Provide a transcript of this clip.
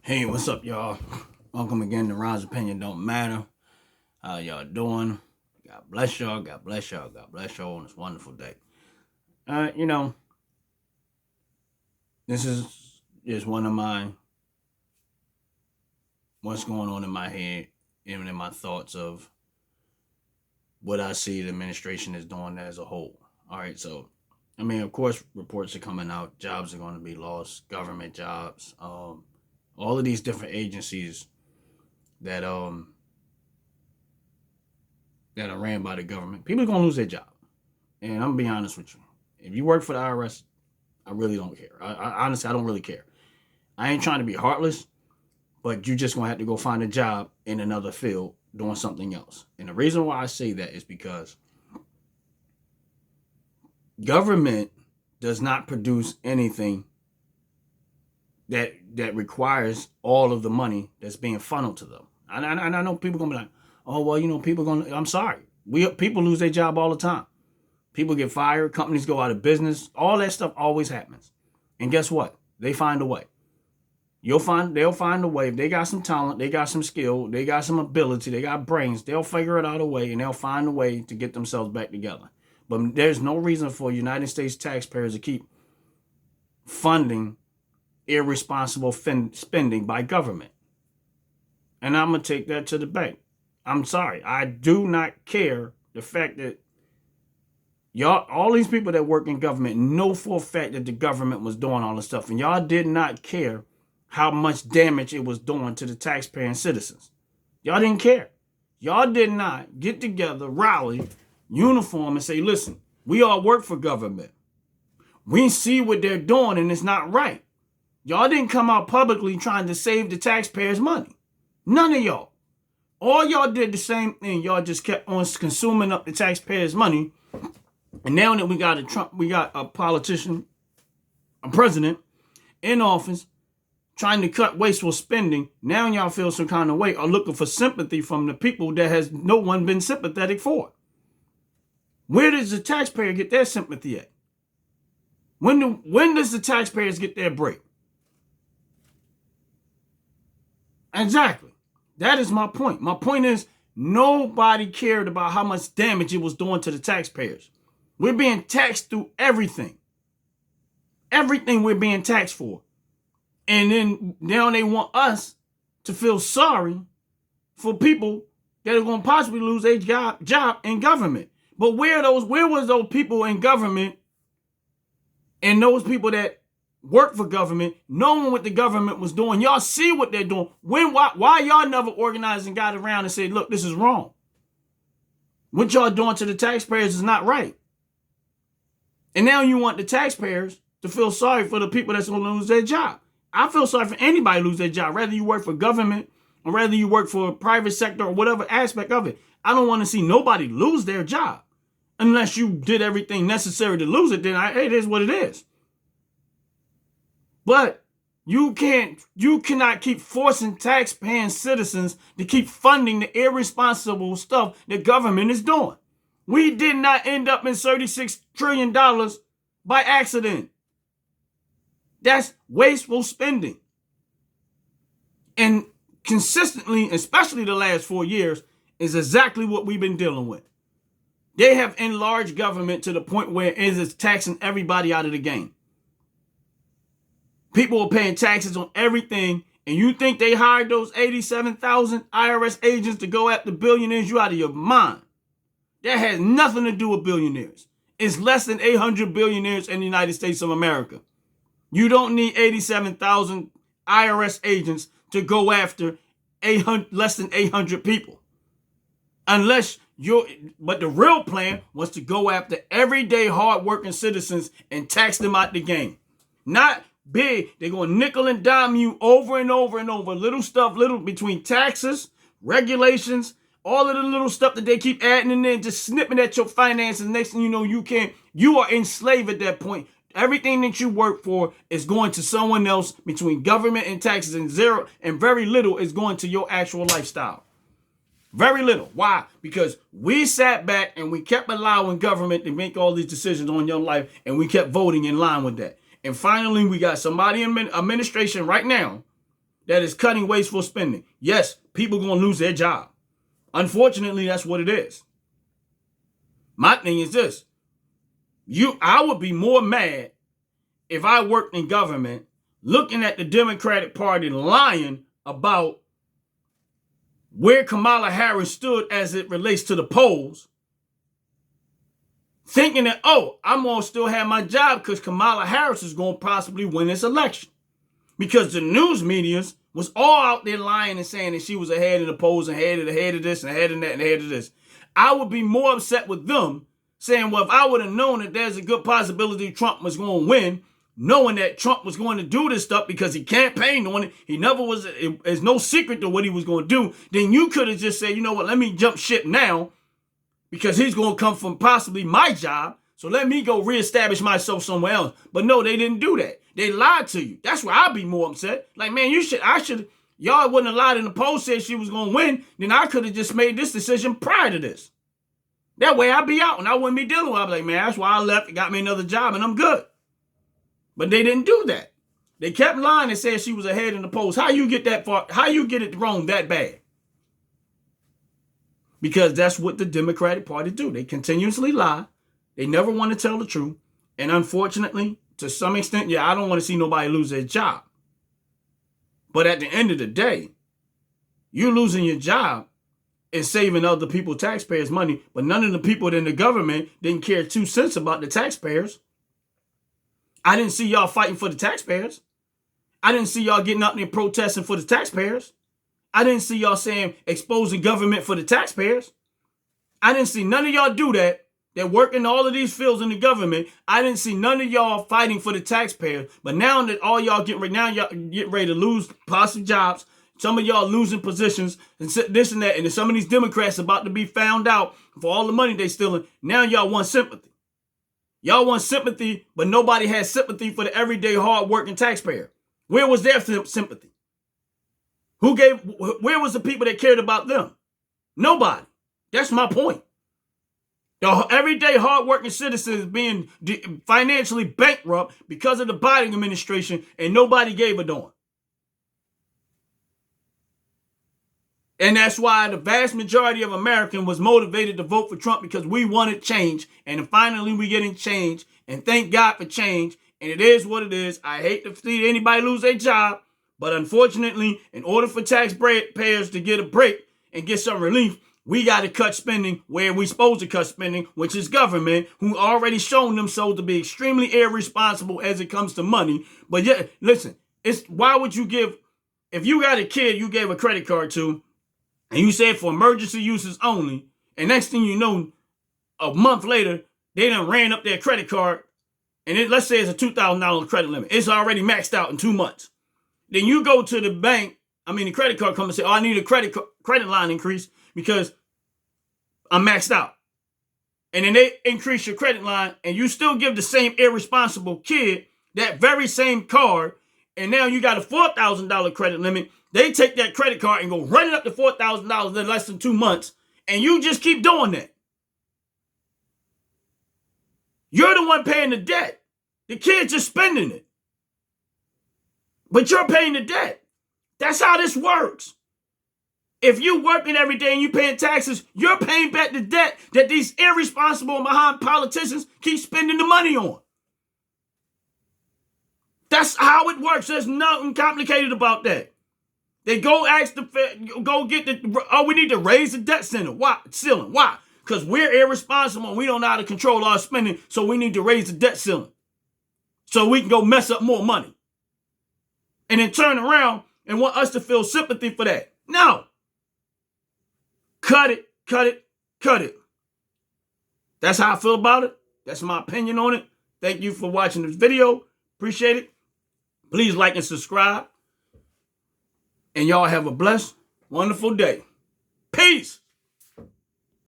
Hey, what's up, y'all? Welcome again to Ron's Opinion Don't Matter. How y'all doing? God bless y'all. God bless y'all. God bless y'all on this wonderful day. Uh, you know, this is just one of my what's going on in my head, even in my thoughts of what I see the administration is doing as a whole. All right, so I mean, of course, reports are coming out. Jobs are going to be lost. Government jobs. All of these different agencies that that are ran by the government. People are going to lose their job. And I'm gonna be honest with you. If you work for the IRS, I really don't care. I honestly, I don't really care. I ain't trying to be heartless, but you just gonna have to go find a job in another field doing something else. And the reason why I say that is because government does not produce anything that requires all of the money that's being funneled to them. And I know people gonna be like, oh well, people gonna. I'm sorry. People lose their job all the time. People get fired, companies go out of business. All that stuff always happens. And guess what? They find a way. They'll find a way. If they got some talent, they got some skill, they got some ability, they got brains, they'll figure it out a way and they'll find a way to get themselves back together. But there's no reason for United States taxpayers to keep funding irresponsible spending by government. And I'm going to take that to the bank. I'm sorry. I do not care the fact that y'all, all these people that work in government know for a fact that the government was doing all this stuff. And y'all did not care how much damage it was doing to the taxpayer and citizens. Y'all didn't care. Y'all did not get together, rally, uniform, and say, listen, we all work for government. We see what they're doing and it's not right. Y'all didn't come out publicly trying to save the taxpayers' money. None of y'all. All y'all did the same thing. Y'all just kept on consuming up the taxpayers' money. And now that we got a politician, a president in office trying to cut wasteful spending. Now y'all feel some kind of way or looking for sympathy from the people that has no one been sympathetic for. Where does the taxpayer get their sympathy at? When does the taxpayers get their break? Exactly. That is my point. My point is nobody cared about how much damage it was doing to the taxpayers. We're being taxed through everything. Everything we're being taxed for. And then now they want us to feel sorry for people that are going to possibly lose their job in government. But where was those people in government and those people that work for government, knowing what the government was doing? Y'all see what they're doing. Why y'all never organized and got around and said, look, this is wrong. What y'all doing to the taxpayers is not right. And now you want the taxpayers to feel sorry for the people that's going to lose their job. I feel sorry for anybody lose their job, whether you work for government or whether you work for a private sector or whatever aspect of it. I don't want to see nobody lose their job unless you did everything necessary to lose it. Then it is what it is. But you cannot keep forcing taxpaying citizens to keep funding the irresponsible stuff the government is doing. We did not end up in $36 trillion by accident. That's wasteful spending. And consistently, especially the last 4 years, is exactly what we've been dealing with. They have enlarged government to the point where it is taxing everybody out of the game. People are paying taxes on everything, and you think they hired those 87,000 IRS agents to go after billionaires? You out of your mind. That has nothing to do with billionaires. It's less than 800 billionaires in the United States of America. You don't need 87,000 IRS agents to go after less than 800 people. But the real plan was to go after everyday hardworking citizens and tax them out the game. Not big. They're going to nickel and dime you over and over and over. Little between taxes, regulations, all of the little stuff that they keep adding in there, just snipping at your finances. Next thing you know, you are enslaved at that point. Everything that you work for is going to someone else between government and taxes, and zero and very little is going to your actual lifestyle. Very little. Why? Because we sat back and we kept allowing government to make all these decisions on your life, and we kept voting in line with that. And finally, we got somebody in administration right now that is cutting wasteful spending. Yes, people are going to lose their job. Unfortunately, that's what it is. My thing is this. I would be more mad if I worked in government looking at the Democratic Party lying about where Kamala Harris stood as it relates to the polls, thinking that, oh, I'm going to still have my job because Kamala Harris is going to possibly win this election. Because the news media was all out there lying and saying that she was ahead of the polls and ahead of this and ahead of that and ahead of this. I would be more upset with them saying, well, if I would have known that there's a good possibility Trump was going to win, knowing that Trump was going to do this stuff because he campaigned on it, he never was, it's no secret to what he was going to do, then you could have just said, you know what, let me jump ship now because he's going to come from possibly my job, so let me go reestablish myself somewhere else. But no, they didn't do that. They lied to you. That's where I'd be more upset. Like, man, y'all wouldn't have lied in the poll, said she was going to win, then I could have just made this decision prior to this. That way I'd be out and I wouldn't be dealing with it. I'd be like, man, that's why I left. It got me another job and I'm good. But they didn't do that. They kept lying and said she was ahead in the polls. How you get that far? How you get it wrong that bad? Because that's what the Democratic Party do. They continuously lie. They never want to tell the truth. And unfortunately, to some extent, yeah, I don't want to see nobody lose their job. But at the end of the day, you losing your job and saving other people, taxpayers' money, but none of the people in the government didn't care 2 cents about the taxpayers. I didn't see y'all fighting for the taxpayers. I didn't see y'all getting out there protesting for the taxpayers. I didn't see y'all saying exposing government for the taxpayers. I didn't see none of y'all do that work in all of these fields in the government. I didn't see none of y'all fighting for the taxpayers. But now that all y'all getting ready to lose possible jobs, some of y'all losing positions and this and that, and some of these Democrats about to be found out for all the money they stealing. Now y'all want sympathy. Y'all want sympathy, but nobody has sympathy for the everyday hard-working taxpayer. Where was their sympathy? Where was the people that cared about them? Nobody. That's my point. The everyday hard-working citizens being financially bankrupt because of the Biden administration, and nobody gave a darn. And that's why the vast majority of Americans was motivated to vote for Trump, because we wanted change. And finally, we're getting change. And thank God for change. And it is what it is. I hate to see anybody lose their job. But unfortunately, in order for taxpayers to get a break and get some relief, we got to cut spending where we're supposed to cut spending, which is government, who already shown themselves to be extremely irresponsible as it comes to money. But yeah, listen, why would you give, if you got a kid you gave a credit card to, and you said for emergency uses only, and next thing you know, a month later, they done ran up their credit card, and let's say it's a $2,000 credit limit. It's already maxed out in 2 months. Then you go to the bank, the credit card company, and say, oh, I need a credit line increase because I'm maxed out. And then they increase your credit line, and you still give the same irresponsible kid that very same card, and now you got a $4,000 credit limit. They take that credit card and go run it up to $4,000 in less than 2 months, and you just keep doing that. You're the one paying the debt. The kid's just spending it. But you're paying the debt. That's how this works. If you working every day and you paying taxes, you're paying back the debt that these irresponsible Mahan politicians keep spending the money on. That's how it works. There's nothing complicated about that. They go ask we need to raise the debt ceiling. Why? Why? Because we're irresponsible and we don't know how to control our spending, so we need to raise the debt ceiling so we can go mess up more money. And then turn around and want us to feel sympathy for that. No. Cut it, cut it, cut it. That's how I feel about it. That's my opinion on it. Thank you for watching this video. Appreciate it. Please like and subscribe. And y'all have a blessed, wonderful day. Peace.